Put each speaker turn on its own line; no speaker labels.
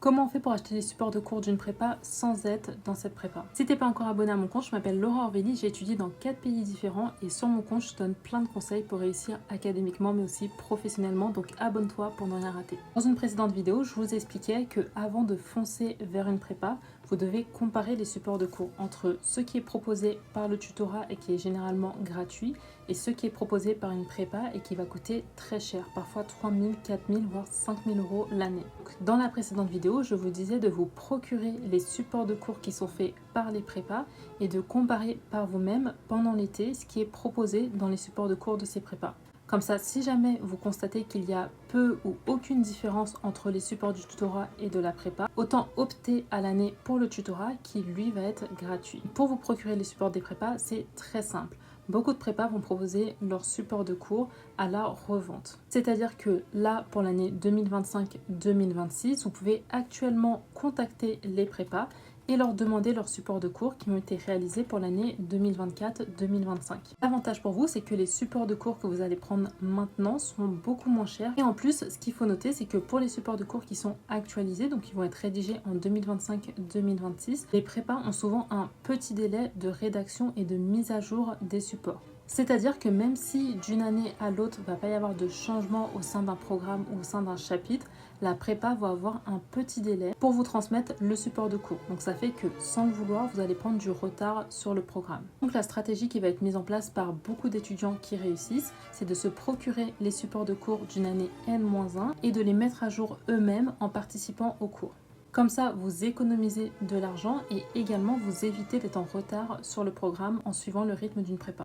Comment on fait pour acheter les supports de cours d'une prépa sans être dans cette prépa? Si t'es pas encore abonné à mon compte, je m'appelle Laura Orvelli, j'ai étudié dans 4 pays différents et sur mon compte, je donne plein de conseils pour réussir académiquement mais aussi professionnellement, donc abonne-toi pour ne rien rater. Dans une précédente vidéo, je vous expliquais que avant de foncer vers une prépa, vous devez comparer les supports de cours entre ce qui est proposé par le tutorat et qui est généralement gratuit et ce qui est proposé par une prépa et qui va coûter très cher, parfois 3 000, 4 000 voire 5 000 euros l'année. Dans la précédente vidéo, je vous disais de vous procurer les supports de cours qui sont faits par les prépas et de comparer par vous-même pendant l'été ce qui est proposé dans les supports de cours de ces prépas. Comme ça, si jamais vous constatez qu'il y a peu ou aucune différence entre les supports du tutorat et de la prépa, autant opter à l'année pour le tutorat qui lui va être gratuit. Pour vous procurer les supports des prépas, c'est très simple. Beaucoup de prépas vont proposer leur support de cours à la revente. C'est-à-dire que là, pour l'année 2025-2026, vous pouvez actuellement contacter les prépas et leur demander leur support de cours qui ont été réalisés pour l'année 2024-2025. L'avantage pour vous, c'est que les supports de cours que vous allez prendre maintenant sont beaucoup moins chers. Et en plus, ce qu'il faut noter, c'est que pour les supports de cours qui sont actualisés, donc qui vont être rédigés en 2025-2026, les prépas ont souvent un petit délai de rédaction et de mise à jour des supports. C'est-à-dire que même si d'une année à l'autre, il ne va pas y avoir de changement au sein d'un programme ou au sein d'un chapitre, la prépa va avoir un petit délai pour vous transmettre le support de cours. Donc ça fait que sans le vouloir, vous allez prendre du retard sur le programme. Donc la stratégie qui va être mise en place par beaucoup d'étudiants qui réussissent, c'est de se procurer les supports de cours d'une année N-1 et de les mettre à jour eux-mêmes en participant au cours. Comme ça, vous économisez de l'argent et également vous évitez d'être en retard sur le programme en suivant le rythme d'une prépa.